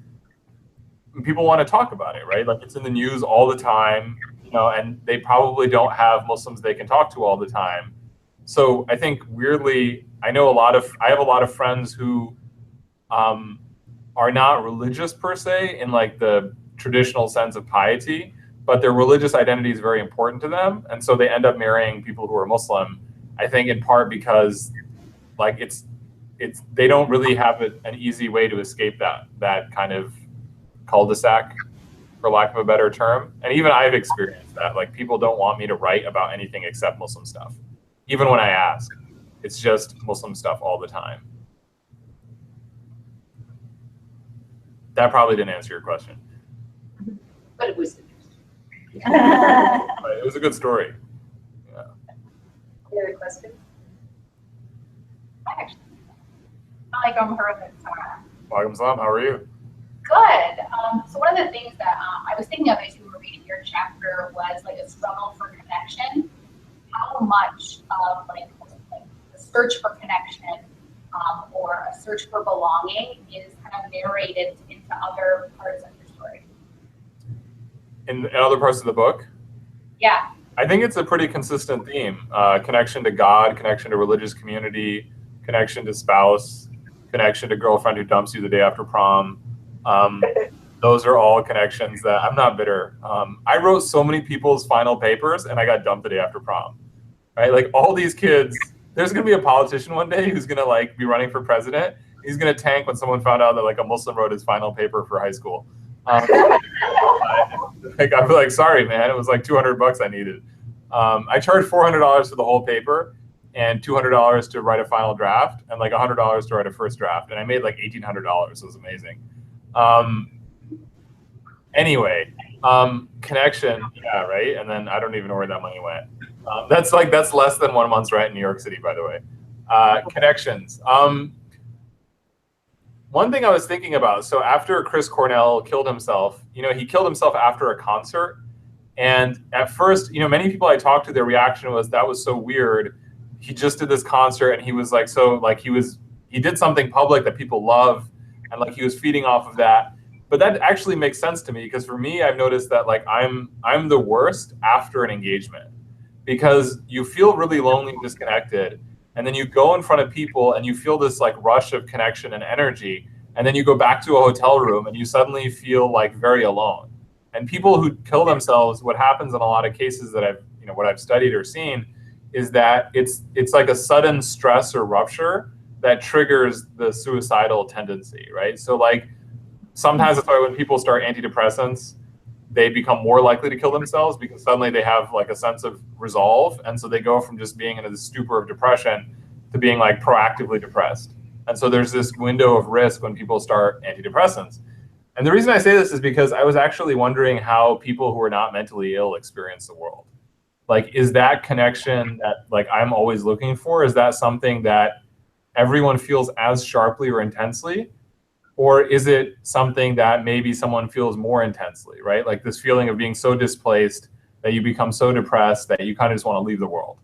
people want to talk about it, right? Like it's in the news all the time, and they probably don't have Muslims they can talk to all the time. So I think weirdly, I have a lot of friends who are not religious per se in like the traditional sense of piety, but their religious identity is very important to them. And so they end up marrying people who are Muslim, I think in part because like they don't really have an easy way to escape that kind of cul-de-sac, for lack of a better term. And even I've experienced that. Like people don't want me to write about anything except Muslim stuff. Even when I ask, it's just Muslim stuff all the time. That probably didn't answer your question. But it was interesting. But it was a good story. Yeah. Any other questions? Haroon Moghul. Welcome, Salam. How are you? Good. So one of the things that I was thinking of as you were reading your chapter was like a struggle for connection. How much of like the search for connection or a search for belonging is kind of narrated into to other parts of your story? In other parts of the book, Yeah. I think it's a pretty consistent theme. Connection to God, connection to religious community, connection to spouse, connection to girlfriend who dumps you the day after prom. Those are all connections that I'm not bitter. I wrote so many people's final papers and I got dumped the day after prom, right? Like all these kids, there's gonna be a politician one day who's gonna like be running for president. He's gonna tank when someone found out that like a Muslim wrote his final paper for high school. Like I'd be like, sorry, man, it was like $200 I needed. I charged $400 for the whole paper and $200 to write a final draft and like $100 to write a first draft. And I made like $1,800. It was amazing. Anyway, connection, yeah, right? And then I don't even know where that money went. That's less than 1 month's rent in New York City, by the way. Connections. One thing I was thinking about, so after Chris Cornell killed himself, he killed himself after a concert. And at first, many people I talked to, their reaction was, that was so weird. He just did this concert and he was like, he did something public that people love and like he was feeding off of that. But that actually makes sense to me because for me, I've noticed that like I'm the worst after an engagement because you feel really lonely and disconnected. And then you go in front of people and you feel this like rush of connection and energy. And then you go back to a hotel room and you suddenly feel like very alone. And people who kill themselves, what happens in a lot of cases that what I've studied or seen is that it's like a sudden stress or rupture that triggers the suicidal tendency, right? So like sometimes that's why when people start antidepressants, they become more likely to kill themselves because suddenly they have like a sense of resolve. And so they go from just being in a stupor of depression to being like proactively depressed. And so there's this window of risk when people start antidepressants. And the reason I say this is because I was actually wondering how people who are not mentally ill experience the world. Like, is that connection that like I'm always looking for? Is that something that everyone feels as sharply or intensely? Or is it something that maybe someone feels more intensely, right? Like this feeling of being so displaced that you become so depressed that you kind of just want to leave the world.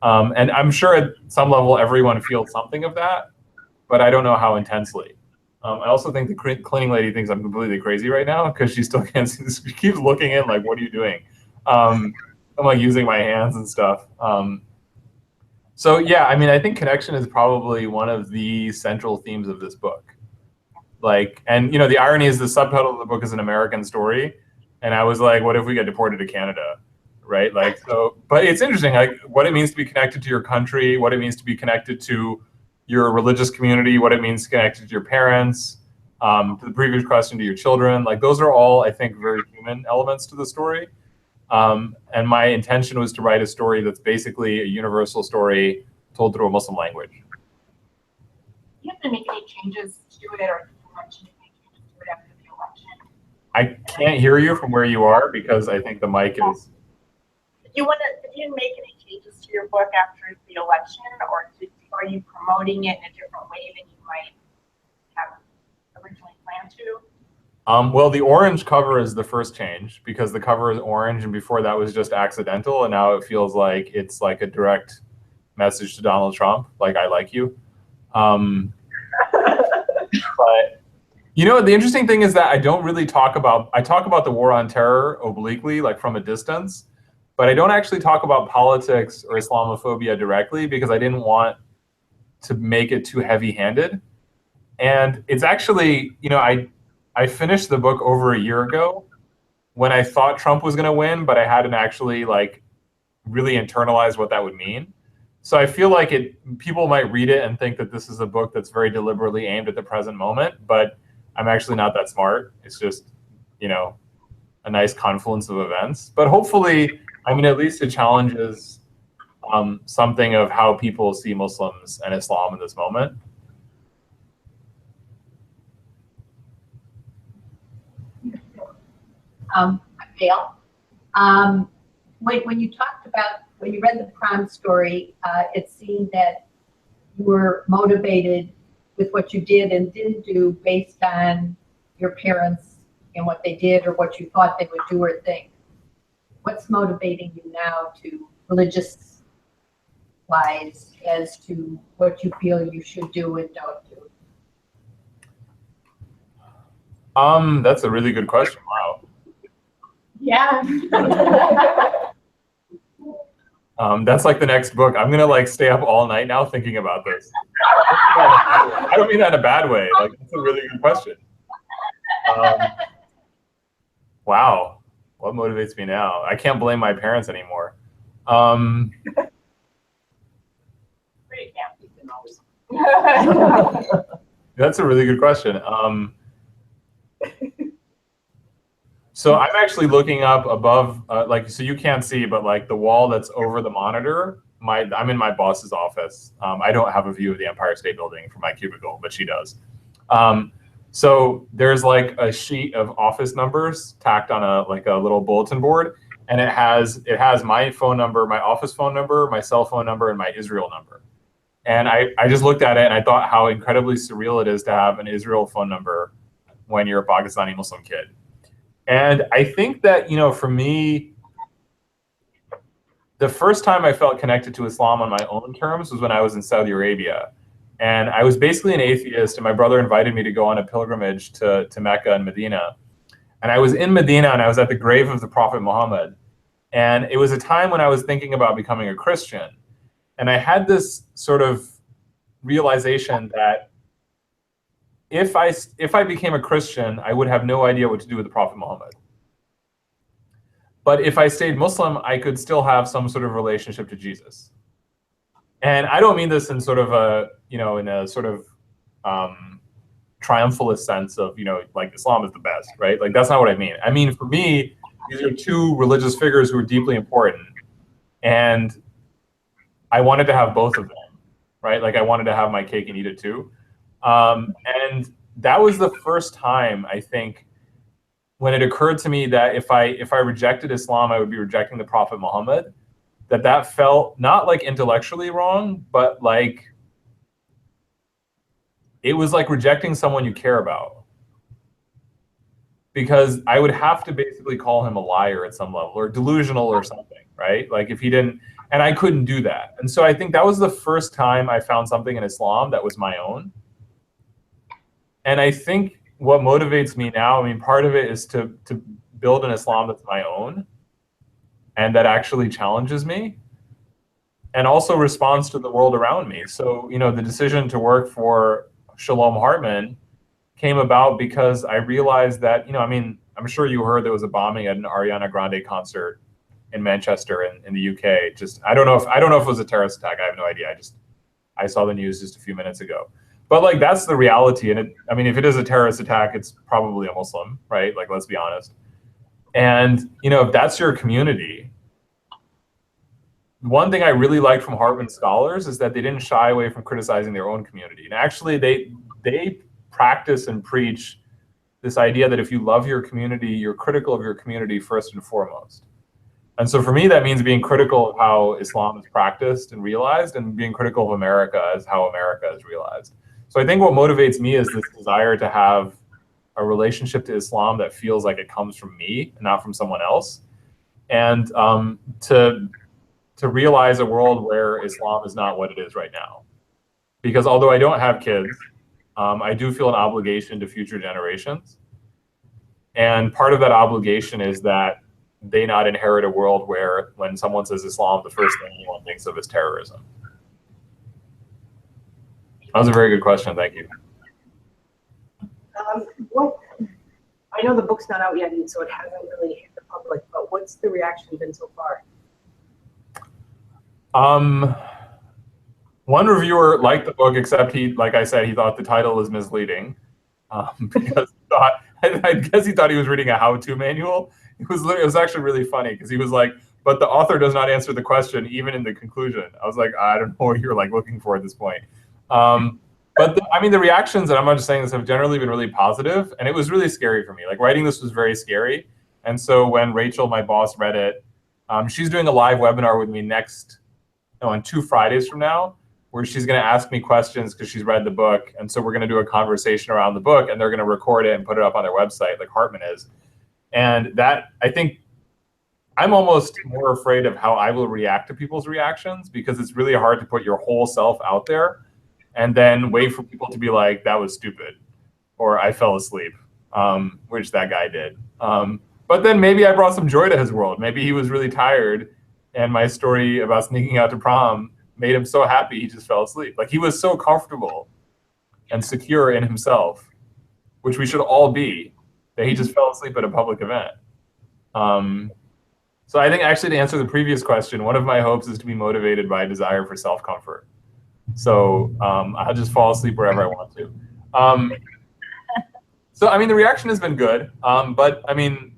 And I'm sure at some level everyone feels something of that, but I don't know how intensely. I also think the cleaning lady thinks I'm completely crazy right now because she still can't see this. She keeps looking in like, what are you doing? I'm like using my hands and stuff. So yeah, I mean, I think connection is probably one of the central themes of this book. Like, and the irony is the subtitle of the book is An American Story. And I was like, what if we get deported to Canada? Right? Like, so, but it's interesting, like what it means to be connected to your country, what it means to be connected to your religious community, what it means to connect to your parents, to the previous question, to your children. Like those are all, I think, very human elements to the story. And my intention was to write a story that's basically a universal story told through a Muslim language. You have to make any changes to it or mention any changes to it after the election? I can't hear you from where you are because I think the mic is. Did you make any changes to your book after the election, or are you promoting it in a different way than you might have originally planned to? Well, the orange cover is the first change because the cover is orange, and before that was just accidental, and now it feels like it's like a direct message to Donald Trump, like I like you. But the interesting thing is that I don't really talk about the war on terror obliquely, like from a distance, but I don't actually talk about politics or Islamophobia directly because I didn't want to make it too heavy-handed. And it's actually, I finished the book over a year ago when I thought Trump was going to win, but I hadn't actually like really internalized what that would mean. So I feel like people might read it and think that this is a book that's very deliberately aimed at the present moment, but I'm actually not that smart. It's just, a nice confluence of events. But hopefully, I mean, at least it challenges something of how people see Muslims and Islam in this moment. Dale, when you read the prom story, it seemed that you were motivated with what you did and didn't do based on your parents and what they did or what you thought they would do or think. What's motivating you now to religious wise as to what you feel you should do and don't do? That's a really good question. Wow. Yeah. That's like the next book. I'm gonna like stay up all night now thinking about this. I don't mean that in a bad way. Like, that's a really good question. Wow, what motivates me now? I can't blame my parents anymore. That's a really good question. So I'm actually looking up above, like, so you can't see, but like the wall that's over the monitor, I'm in my boss's office. I don't have a view of the Empire State Building from my cubicle, but she does. So there's like a sheet of office numbers tacked on a little bulletin board, and it has my phone number, my office phone number, my cell phone number, and my Israel number. And I just looked at it and I thought how incredibly surreal it is to have an Israel phone number when you're a Pakistani Muslim kid. And I think that, for me, the first time I felt connected to Islam on my own terms was when I was in Saudi Arabia. And I was basically an atheist, and my brother invited me to go on a pilgrimage to Mecca and Medina. And I was in Medina, and I was at the grave of the Prophet Muhammad. And it was a time when I was thinking about becoming a Christian. And I had this sort of realization that if I became a Christian, I would have no idea what to do with the Prophet Muhammad. But if I stayed Muslim, I could still have some sort of relationship to Jesus. And I don't mean this in sort of a, in a sort of triumphalist sense of, like Islam is the best, right? Like, that's not what I mean. I mean, for me, these are two religious figures who are deeply important. And I wanted to have both of them, right? Like, I wanted to have my cake and eat it too. And that was the first time, I think, when it occurred to me that if I rejected Islam, I would be rejecting the Prophet Muhammad. That felt not like intellectually wrong, but like it was like rejecting someone you care about. Because I would have to basically call him a liar at some level, or delusional or something, right? Like, if he didn't, and I couldn't do that. And so I think that was the first time I found something in Islam that was my own. And I think what motivates me now, I mean, part of it is to build an Islam that's my own and that actually challenges me and also responds to the world around me. So, the decision to work for Shalom Hartman came about because I realized that, I'm sure you heard there was a bombing at an Ariana Grande concert in Manchester in the UK. I don't know if it was a terrorist attack. I have no idea. I saw the news just a few minutes ago. But like, that's the reality. And if it is a terrorist attack, it's probably a Muslim, right? Like, let's be honest. And, if that's your community, one thing I really liked from Hartman scholars is that they didn't shy away from criticizing their own community. And actually, they practice and preach this idea that if you love your community, you're critical of your community first and foremost. And so for me, that means being critical of how Islam is practiced and realized, and being critical of America as how America is realized. So I think what motivates me is this desire to have a relationship to Islam that feels like it comes from me and not from someone else. And to realize a world where Islam is not what it is right now. Because although I don't have kids, I do feel an obligation to future generations. And part of that obligation is that they not inherit a world where when someone says Islam, the first thing anyone thinks of is terrorism. That was a very good question. Thank you. I know the book's not out yet, and so it hasn't really hit the public, but what's the reaction been so far? One reviewer liked the book, except like I said, he thought the title was misleading. Because I guess he thought he was reading a how-to manual. It was actually really funny because he was like, but the author does not answer the question even in the conclusion. I was like, I don't know what you're like looking for at this point. But the reactions, and I'm not just saying this, have generally been really positive, and it was really scary for me. Like, writing this was very scary. And so when Rachel, my boss, read it, she's doing a live webinar with me on 2 Fridays from now, where she's going to ask me questions because she's read the book. And so we're going to do a conversation around the book, and they're going to record it and put it up on their website like Hartman is. And that, I think, I'm almost more afraid of how I will react to people's reactions, because it's really hard to put your whole self out there and then wait for people to be like, that was stupid, or I fell asleep, which that guy did. But then maybe I brought some joy to his world. Maybe he was really tired, and my story about sneaking out to prom made him so happy he just fell asleep. Like, he was so comfortable and secure in himself, which we should all be, that he just fell asleep at a public event. So I think, actually, to answer the previous question, one of my hopes is to be motivated by a desire for self-comfort. So I'll just fall asleep wherever I want to. So, I mean, the reaction has been good, but I mean,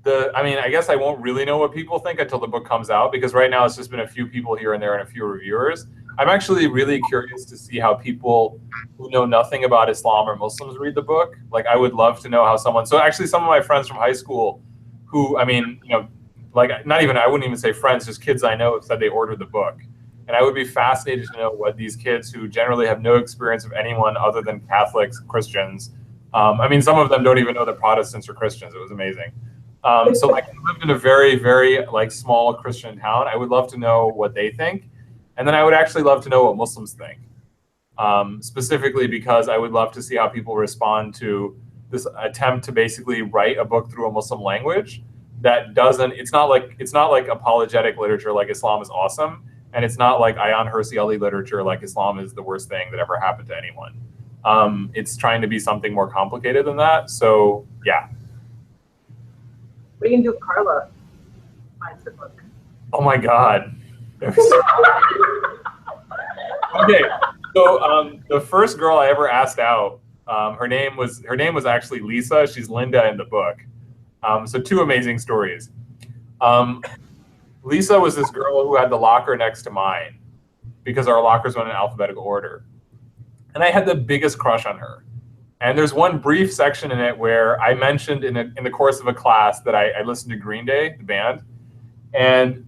I guess I won't really know what people think until the book comes out, because right now it's just been a few people here and there and a few reviewers. I'm actually really curious to see how people who know nothing about Islam or Muslims read the book. Like, I would love to know how someone, so actually some of my friends from high school who, I mean, you know, like, I wouldn't even say friends, just kids I know, have said they ordered the book. And I would be fascinated to know what these kids who generally have no experience of anyone other than Catholics, Christians, I mean, some of them don't even know that Protestants are Christians. It was amazing. So, like, I lived in a very, very, like, small Christian town. I would love to know what they think. And then I would actually love to know what Muslims think, specifically because I would love to see how people respond to this attempt to basically write a book through a Muslim language that doesn't, it's not like apologetic literature like Islam is awesome, and it's not like Ayaan Hirsi Ali literature like Islam is the worst thing that ever happened to anyone. It's trying to be something more complicated than that. So, yeah. What are you gonna do if Carla finds the book? Oh my God. Okay, so the first girl I ever asked out, her name was actually Lisa. She's Linda in the book. So two amazing stories. Lisa was this girl who had the locker next to mine because our lockers went in alphabetical order. And I had the biggest crush on her. And there's one brief section in it where I mentioned in the course of a class that I listened to Green Day, the band. And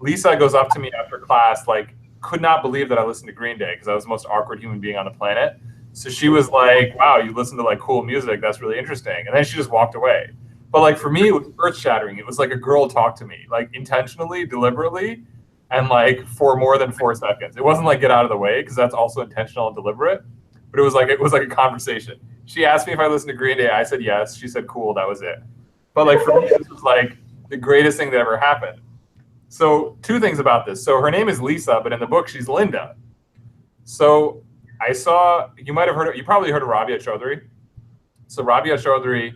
Lisa goes up to me after class, like, could not believe that I listened to Green Day because I was the most awkward human being on the planet. So she was like, wow, you listen to, like, cool music. That's really interesting. And then she just walked away. But, like, for me, it was earth-shattering. It was like a girl talked to me, like, intentionally, deliberately, and, like, for more than 4 seconds. It wasn't like get out of the way, because that's also intentional and deliberate. But it was like a conversation. She asked me if I listened to Green Day. I said yes. She said cool. That was it. But, like, for me, this was like the greatest thing that ever happened. So two things about this. So her name is Lisa, but in the book she's Linda. So I saw, you probably heard of Rabia Chaudhry. So Rabia Chaudhry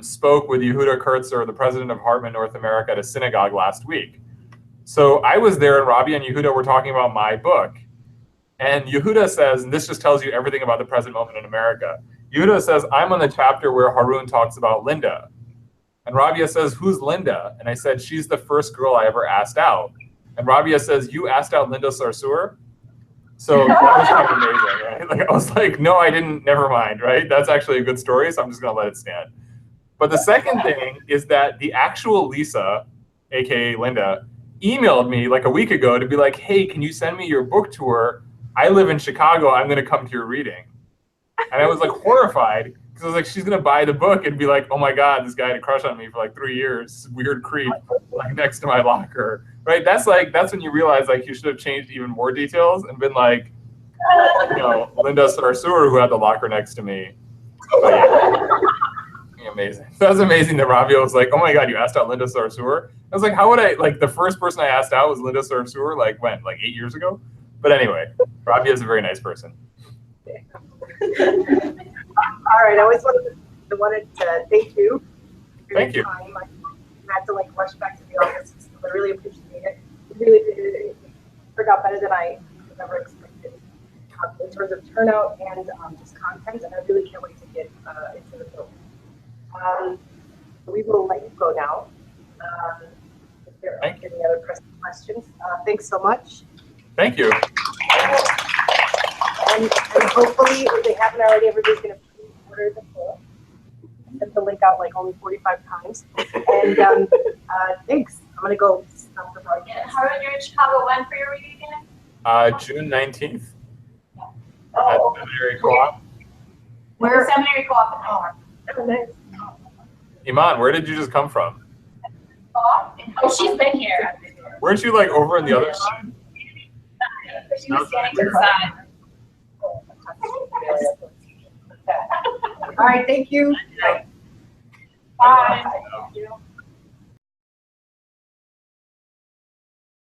spoke with Yehuda Kurtzer, the president of Hartman North America, at a synagogue last week. So I was there, and Rabia and Yehuda were talking about my book. And Yehuda says, and this just tells you everything about the present moment in America. Yehuda says, I'm on the chapter where Haroon talks about Linda. And Rabia says, who's Linda? And I said, she's the first girl I ever asked out. And Rabia says, you asked out Linda Sarsour? So that was kind of amazing, right? Like, I was like, no, I didn't, never mind, right? That's actually a good story, so I'm just gonna let it stand. But the second thing is that the actual Lisa, AKA Linda, emailed me like a week ago to be like, hey, can you send me your book tour? I live in Chicago, I'm gonna come to your reading. And I was like horrified, because I was like, she's gonna buy the book and be like, oh my God, this guy had a crush on me for like 3 years, weird creep, like next to my locker, right? That's when you realize, like, you should have changed even more details and been like, you know, Linda Sarsour, who had the locker next to me. But yeah, amazing. That was amazing that Rabia was like, oh my God, you asked out Linda Sarsour? I was like, how would I, like, the first person I asked out was Linda Sarsour, like when, like 8 years ago? But anyway, Rabia is a very nice person. All right, I always wanted to thank you for Thank your you. time. I had to, like, rush back to the office, so I really appreciate it. It really did. It turned out better than I ever expected in terms of turnout and just content, and I really can't wait to get into the book. We will let you go now. If there are any other pressing questions, thanks so much. Thank you. And hopefully, if they haven't already, everybody's going to pre-order the book. I sent the link out like only 45 times. And thanks. I'm going to go stop the broadcast. Haroon, you're in Chicago when for your reading again? June 19th at Oh, Seminary Co-op. where? Seminary Co-op. Oh, nice. Iman, where did you just come from? Oh, she's been here. Weren't you like over on the other side? She was standing to the side. All right, thank you. Bye. Thank you.